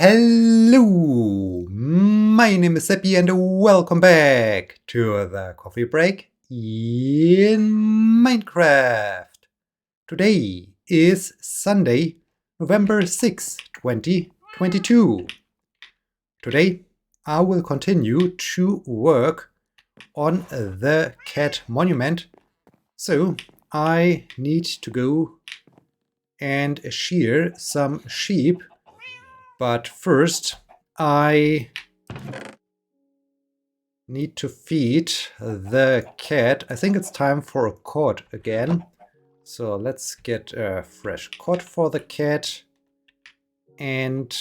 Hello, my name is Sebbi and welcome back to the coffee break in Minecraft. Today is Sunday, November 6, 2022. Today I will continue to work on the cat monument, so I need to go and shear some sheep. But first, I need to feed the cat. I think it's time for a cod again. So let's get a fresh cod for the cat and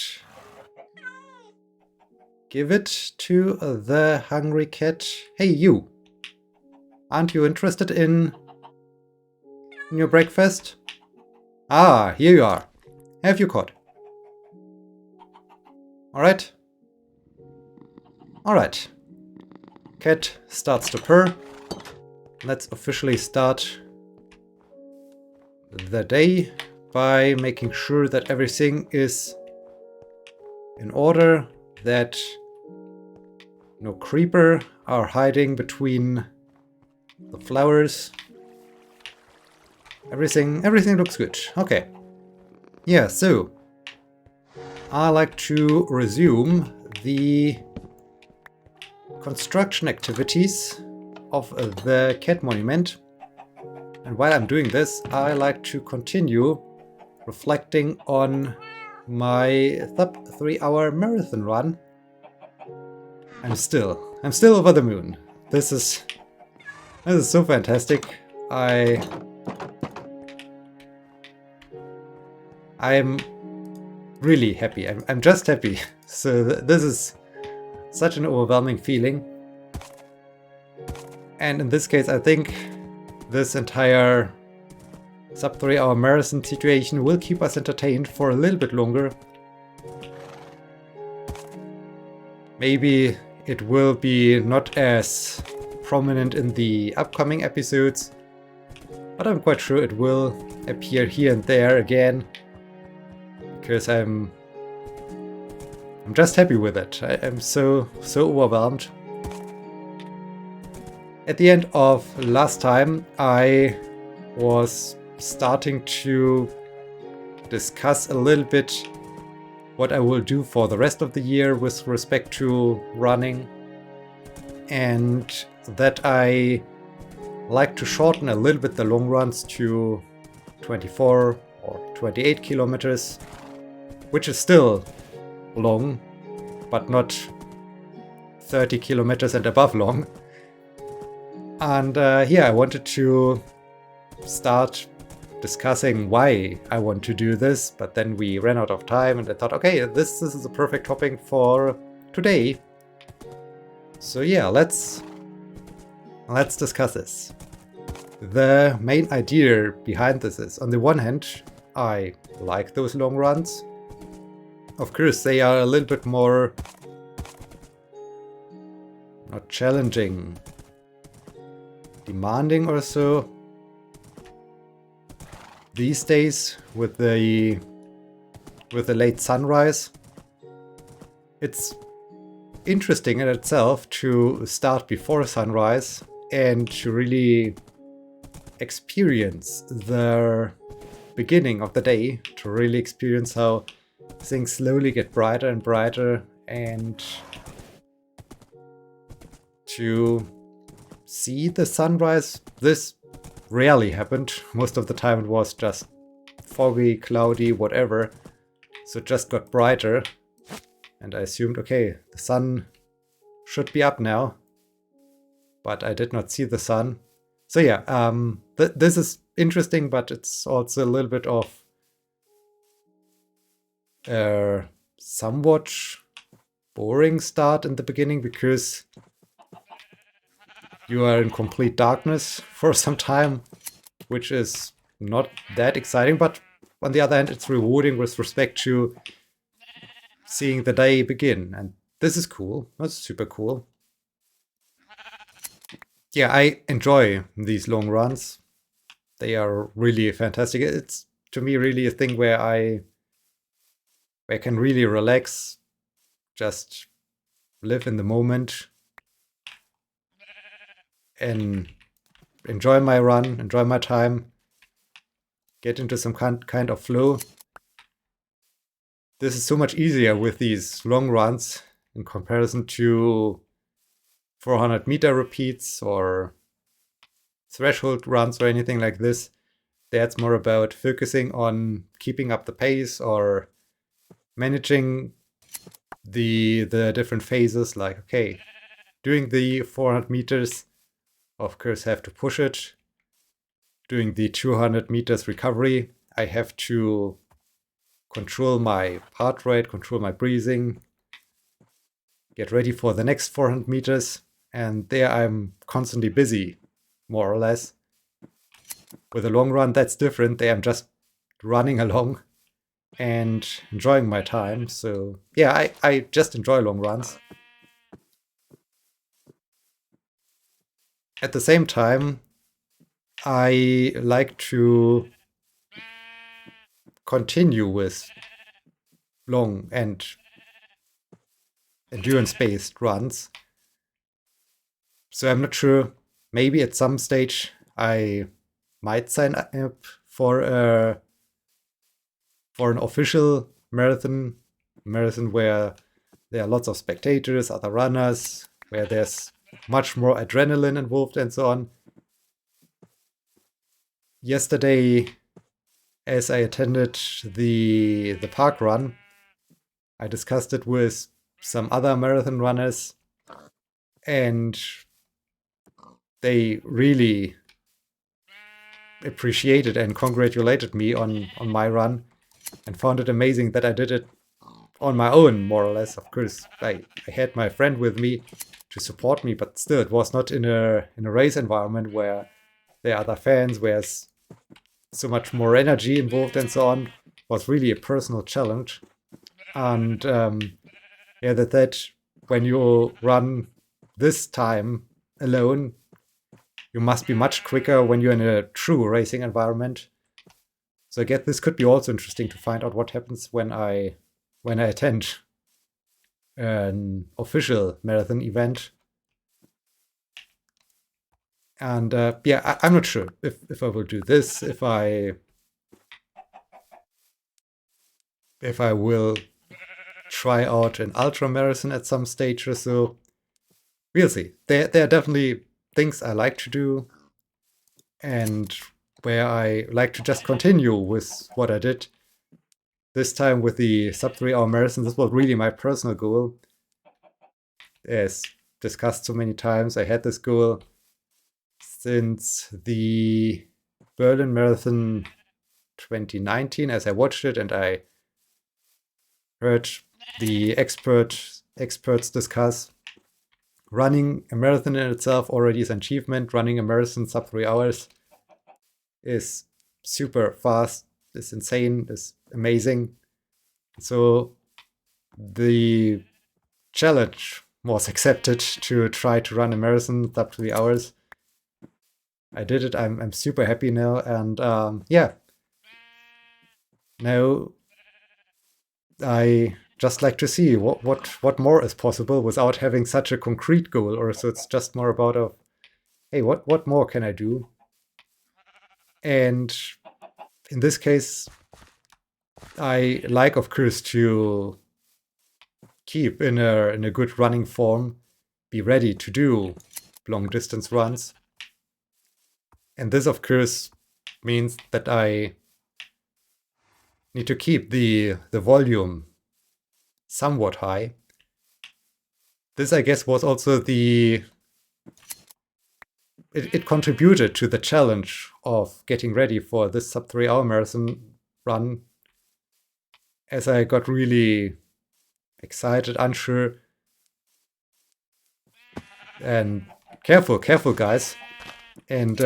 give it to the hungry cat. Hey, you! Aren't you interested in your breakfast? Ah, here you are. Have your cod. Alright. Alright. Cat starts to purr. Let's officially start the day by making sure that everything is in order, that no creeper are hiding between the flowers. Everything looks good. Okay. Yeah, so I like to resume the construction activities of the cat monument. And while I'm doing this, I like to continue reflecting on my sub 3-hour marathon run. I'm still over the moon. This is so fantastic. I'm really happy. I'm just happy. So this is such an overwhelming feeling. And in this case, I think this entire sub 3-hour marathon situation will keep us entertained for a little bit longer. Maybe it will be not as prominent in the upcoming episodes, but I'm quite sure it will appear here and there again, because I'm just happy with it. I'm so overwhelmed. At the end of last time, I was starting to discuss a little bit what I will do for the rest of the year with respect to running, and that I like to shorten a little bit the long runs to 24 or 28 kilometers, which is still long, but not 30 kilometers and above long. And yeah, I wanted to start discussing why I want to do this, but then we ran out of time and I thought, okay, this is a perfect topic for today. So yeah, let's discuss this. The main idea behind this is, on the one hand, I like those long runs. Of course, they are a little bit more, not challenging, demanding or so these days with the late sunrise. It's interesting in itself to start before sunrise and to really experience the beginning of the day, to really experience how things slowly get brighter and brighter, and to see the sunrise. This rarely happened. Most of the time it was just foggy, cloudy, whatever. So it just got brighter. And I assumed, okay, the sun should be up now. But I did not see the sun. So yeah, this is interesting, but it's also a little bit of somewhat boring start in the beginning, because you are in complete darkness for some time, which is not that exciting, but on the other hand, it's rewarding with respect to seeing the day begin, and this is cool. That's super cool. Yeah, I enjoy these long runs. They are really fantastic. It's, to me, really a thing where I where I can really relax, just live in the moment and enjoy my run, enjoy my time, get into some kind of flow. This is so much easier with these long runs in comparison to 400-meter repeats or threshold runs or anything like this. That's more about focusing on keeping up the pace or managing the different phases. Like, okay, doing the 400 meters, of course, have to push it. Doing the 200 meters recovery, I have to control my heart rate, control my breathing, get ready for the next 400 meters. And there I'm constantly busy, more or less. With a long run, that's different. There I'm just running along and enjoying my time. So yeah, I just enjoy long runs. At the same time, I like to continue with long and endurance-based runs. So I'm not sure. Maybe at some stage I might sign up for an official marathon where there are lots of spectators, other runners, where there's much more adrenaline involved and so on. Yesterday, as I attended the park run, I discussed it with some other marathon runners, and they really appreciated and congratulated me on my run and found it amazing that I did it on my own, more or less. Of course, I had my friend with me to support me, but still, it was not in a race environment where there are other fans, where there's so much more energy involved and so on. It was really a personal challenge. And yeah, that when you run this time alone, you must be much quicker when you're in a true racing environment. So I guess this could be also interesting to find out what happens when I attend an official marathon event. And yeah, I'm not sure if I will do this, if I will try out an ultra marathon at some stage or so. We'll see. There are definitely things I like to do, and where I like to just continue with what I did. This time with the sub 3 hour marathon, this was really my personal goal. As discussed so many times, I had this goal since the Berlin Marathon 2019, as I watched it and I heard the experts discuss. Running a marathon in itself already is an achievement. Running a marathon sub 3 hours is super fast, is insane, is amazing. So the challenge was accepted to try to run a marathon sub 3 hours. I did it. I'm super happy now, and yeah. Now I just like to see what more is possible without having such a concrete goal, or so it's just more about hey, what more can I do? And in this case, I like, of course, to keep in a good running form, be ready to do long distance runs. And this, of course, means that I need to keep the volume somewhat high. This, I guess, was also it contributed to the challenge of getting ready for this sub 3 hour marathon run, as I got really excited, unsure, and careful guys, and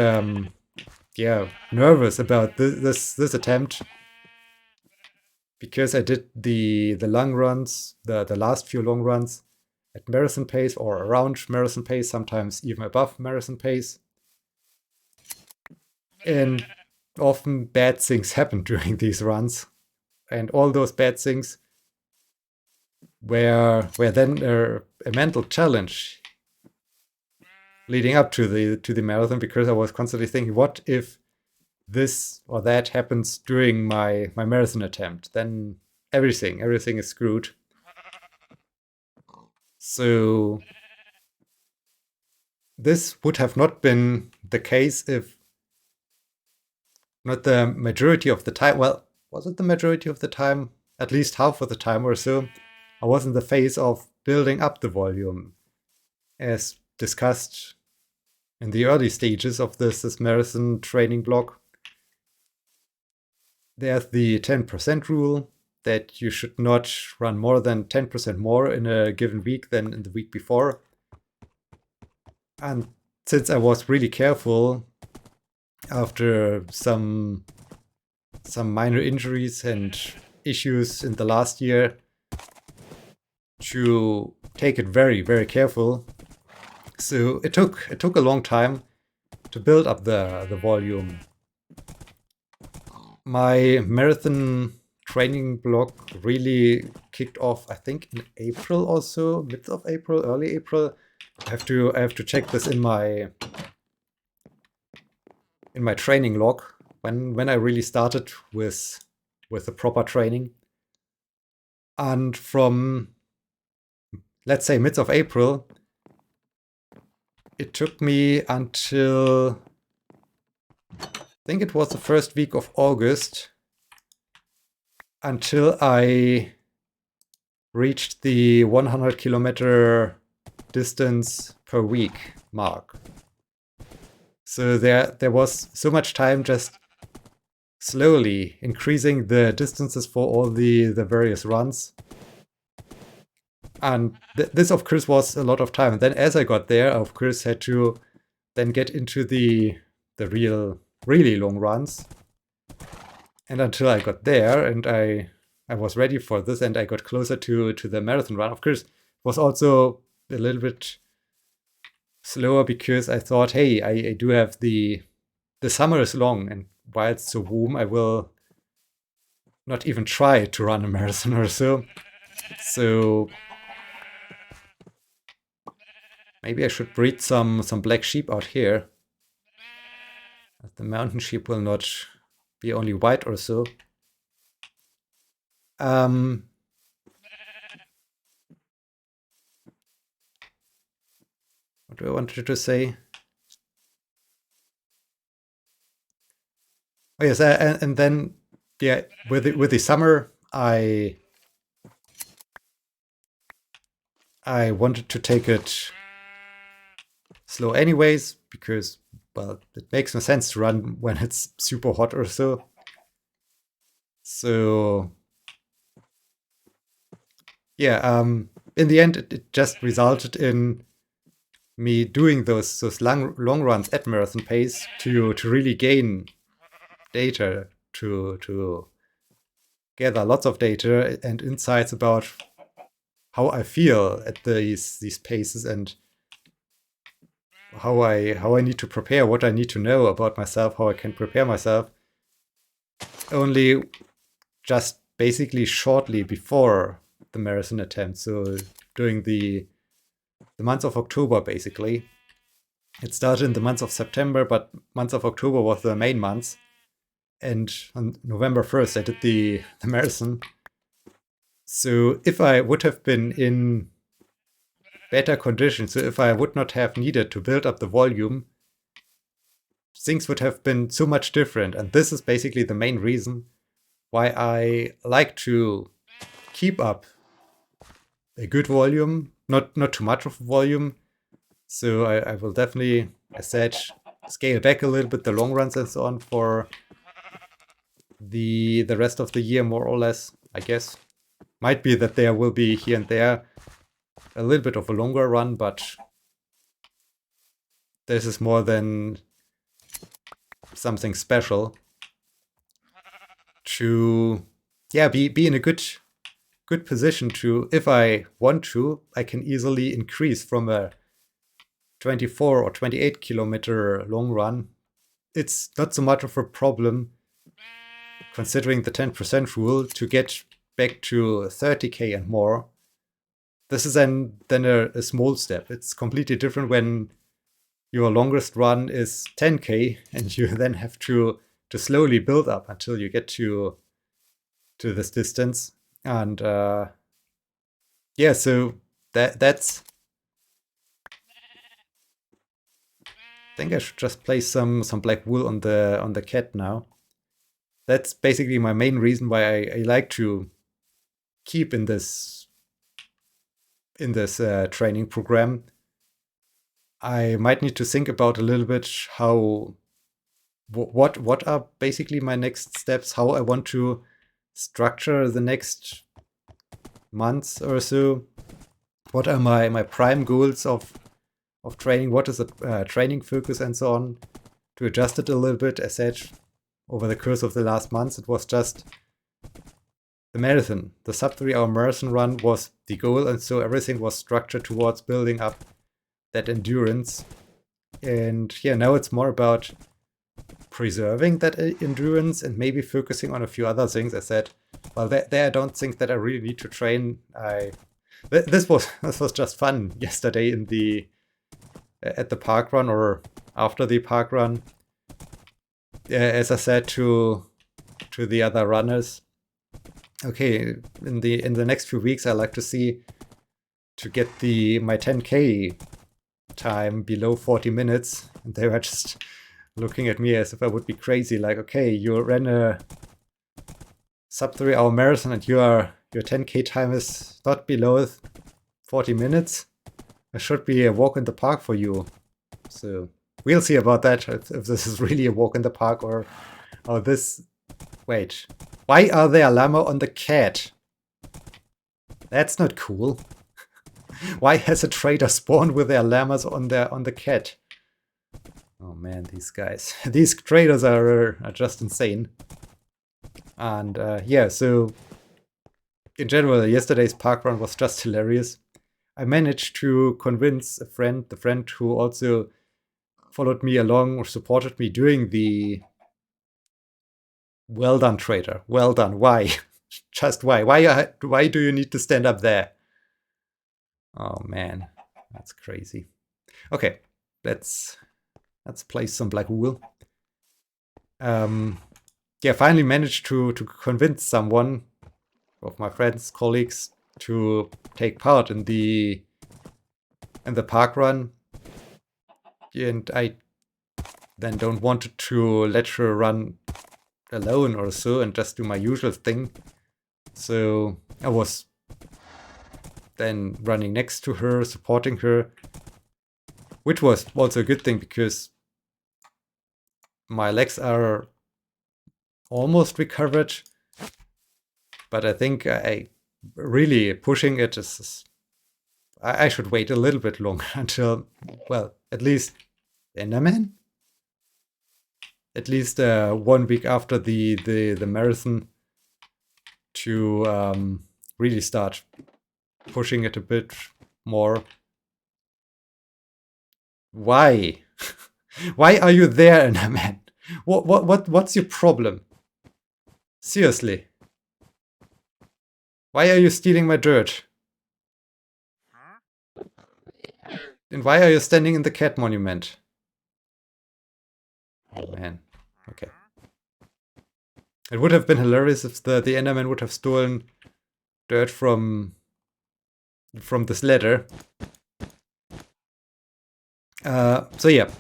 yeah, nervous about this attempt, because I did the long runs, the last few long runs at marathon pace or around marathon pace, sometimes even above marathon pace. And often bad things happen during these runs. And all those bad things where then a mental challenge leading up to the marathon, because I was constantly thinking, what if this or that happens during my marathon attempt? Then everything is screwed. So this would have not been the case if not the majority of the time. Well, was it the majority of the time? At least half of the time or so, I was in the phase of building up the volume, as discussed in the early stages of this marathon training block. There's the 10% rule, that you should not run more than 10% more in a given week than in the week before. And since I was really careful after some minor injuries and issues in the last year to take it very, very careful, so it took a long time to build up the volume. My marathon training block really kicked off, I think, in April or so, mid of April, early April. I have to check this in my training log when I really started with the proper training. And from, let's say, mid of April, it took me until, I think it was the first week of August, until I reached the 100 kilometer distance per week mark. So there was so much time just slowly increasing the distances for all the various runs. And this, of course, was a lot of time. And then as I got there, I, of course, had to then get into the really long runs. And until I got there and I was ready for this and I got closer to the marathon run, of course, it was also a little bit slower because I thought, hey, I do have the summer is long, and while it's so warm, I will not even try to run a marathon or so. So maybe I should breed some black sheep out here. The mountain sheep will not be only white or so. What do I want to say? Oh yes, and then yeah, with the summer, I wanted to take it slow anyways, because, well, it makes no sense to run when it's super hot or so. So yeah, in the end, it just resulted in me doing those long runs at marathon pace to really gain data, to gather lots of data and insights about how I feel at these paces and how I need to prepare, what I need to know about myself, how I can prepare myself. Only just basically shortly before the marathon attempt, so during the month of October, basically. It started in the month of September, but month of October was the main month. And on November 1st, I did the marathon. So if I would have been in better conditions, so if I would not have needed to build up the volume, things would have been so much different. And this is basically the main reason why I like to keep up a good volume, not too much of volume. So I will definitely, as said, scale back a little bit the long runs and so on for the rest of the year, more or less, I guess. Might be that there will be here and there a little bit of a longer run, but this is more than something special to, yeah, be in a good position to, if I want to, I can easily increase from a 24 or 28 kilometer long run. It's not so much of a problem, considering the 10% rule, to get back to 30k and more this is then a small step. It's completely different when your longest run is 10K and you then have to slowly build up until you get to this distance. And yeah, so that's. I think I should just place some black wool on the cat now. That's basically my main reason why I like to keep in this training program. I might need to think about a little bit how what are basically my next steps, how I want to structure the next months or so. What are my prime goals of training? What is the training focus and so on? To adjust it a little bit. As said, over the course of the last months, it was just the marathon. The sub 3-hour marathon run was the goal, and so everything was structured towards building up that endurance. And yeah, now it's more about preserving that endurance and maybe focusing on a few other things. I said, well, there I don't think that I really need to train. This was just fun yesterday at the park run or after the park run. As I said to the other runners, okay, in the next few weeks I like to get my 10K time below 40 minutes, and they were just looking at me as if I would be crazy. Like, okay, you ran a sub 3-hour marathon and your 10K time is not below 40 minutes. It should be a walk in the park for you. So we'll see about that, if this is really a walk in the park or this. Wait, why are there llama on the cat? That's not cool. Why has a trader spawned with their llamas on the cat? Oh man, these guys. These traders are just insane. And yeah, so in general, yesterday's parkrun was just hilarious. I managed to convince the friend who also followed me along or supported me during the well done, trader. Well done. Why? Just why? Why do you need to stand up there? Oh man, that's crazy. Okay, let's place some black wool. Yeah, finally managed to convince someone of my friends, colleagues, to take part in the park run, and I then don't want to let her run alone or so and just do my usual thing. So I was then running next to her, supporting her, which was also a good thing because my legs are almost recovered, but I think I really pushing it is I should wait a little bit longer until, well, at least Enderman? At least 1 week after the marathon to really start pushing it a bit more. Why? Why are you there, Enderman? What's your problem? Seriously. Why are you stealing my dirt? And why are you standing in the cat monument? Oh man. Okay. It would have been hilarious if the Enderman would have stolen dirt from this ladder. So yeah,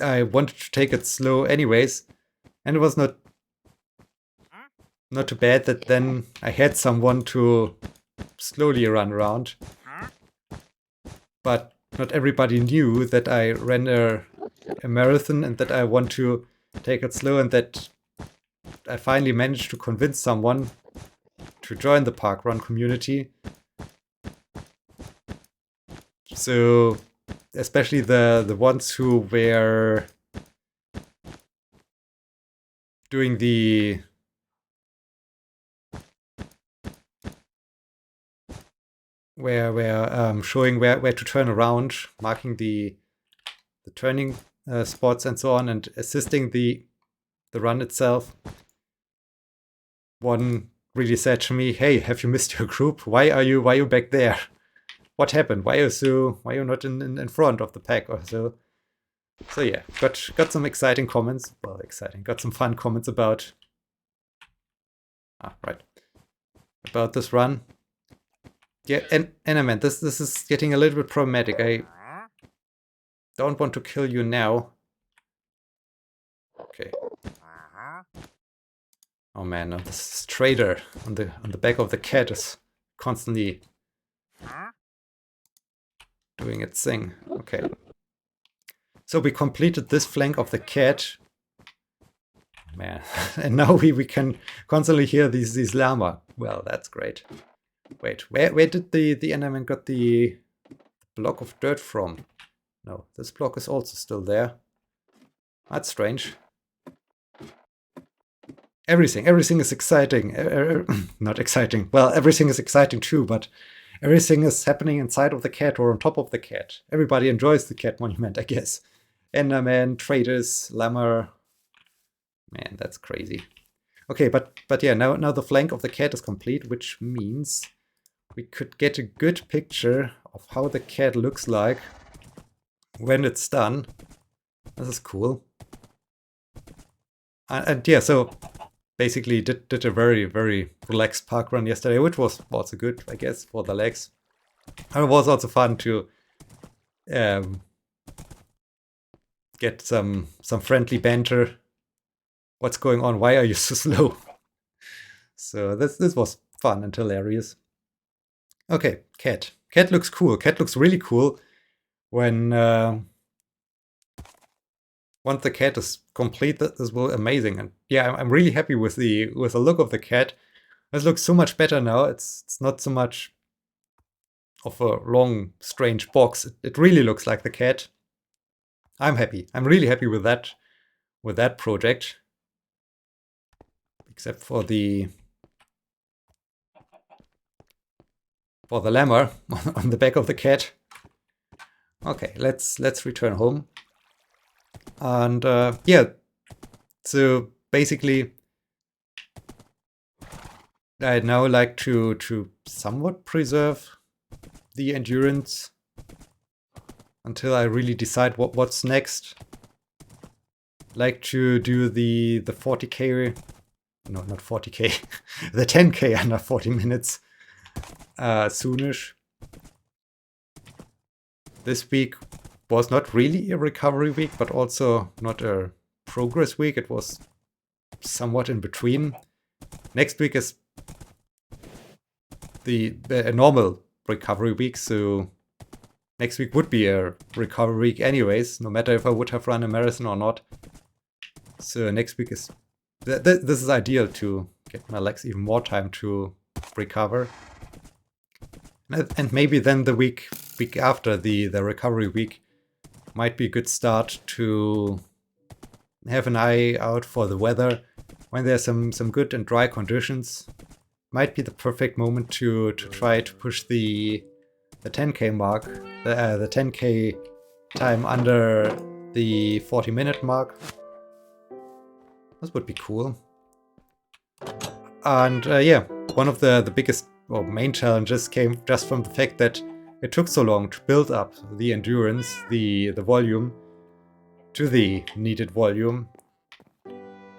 I wanted to take it slow anyways, and it was not too bad that then I had someone to slowly run around. But not everybody knew that I ran a marathon and that I want to take it slow, and that I finally managed to convince someone to join the parkrun community. So especially the ones who were doing the showing where to turn around, marking the turning spots and so on, and assisting the run itself. One really said to me, "Hey, have you missed your group? Why are you back there?" what happened? Why are you not in front of the pack or so? So yeah, got some exciting comments. Well, exciting. Got some fun comments about about this run. Yeah, and I mean this is getting a little bit problematic. I don't want to kill you now. Okay. Oh man, no, this trader on the back of the cat is constantly doing its thing. Okay. So we completed this flank of the cat. Man, and now we can constantly hear these llama. Well, that's great. Wait, where did the enemy got the block of dirt from? No, this block is also still there. That's strange. Everything is exciting. Not exciting. Well, everything is exciting too, but everything is happening inside of the cat or on top of the cat. Everybody enjoys the cat monument, I guess. Enderman, traders, llama. Man, that's crazy. Okay, but yeah, now the flank of the cat is complete, which means we could get a good picture of how the cat looks like when it's done. This is cool. And yeah, so basically did a very, very relaxed park run yesterday, which was also good, I guess, for the legs. And it was also fun to get some friendly banter. What's going on? Why are you so slow? So this was fun and hilarious. Okay, cat. Cat looks cool. Cat looks really cool when once the cat is complete. This will be amazing. And yeah, I'm really happy with the look of the cat. This looks so much better now. It's not so much of a long, strange box. It really looks like the cat. I'm happy. I'm really happy with that project. Except for the lemur on the back of the cat. Okay, let's return home. And yeah, so basically I'd now like to somewhat preserve the endurance until I really decide what's next. Like to do the 40k, no, not 40k, the 10k under 40 minutes soonish. This week was not really a recovery week, but also not a progress week. It was somewhat in between. Next week is a normal recovery week, so next week would be a recovery week anyways, no matter if I would have run a marathon or not. So next week is this is ideal to get my legs even more time to recover. And maybe then the week after the recovery week might be a good start to have an eye out for the weather. When there's some good and dry conditions, might be the perfect moment to try to push the 10k mark, the 10k time under the 40-minute mark. This would be cool. And yeah, one of the biggest or main challenges came just from the fact that it took so long to build up the endurance, the volume, to the needed volume.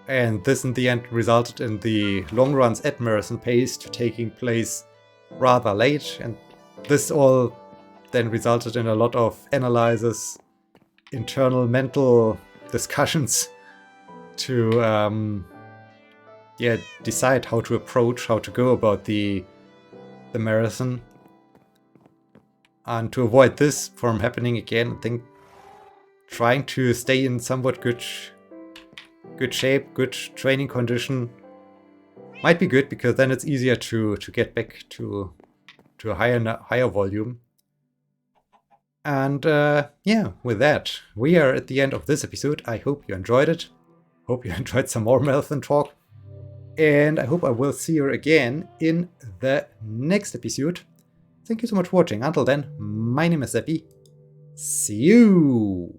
And this in the end resulted in the long runs at marathon pace to taking place rather late. And this all then resulted in a lot of analyses, internal mental discussions to yeah, decide how to approach, how to go about the marathon. And to avoid this from happening again, I think trying to stay in somewhat good shape, good training condition might be good, because then it's easier to get back to a higher volume. And yeah, with that, we are at the end of this episode. I hope you enjoyed it. Hope you enjoyed some more marathon talk. And I hope I will see you again in the next episode. Thank you so much for watching. Until then, my name is Sebbi. See you!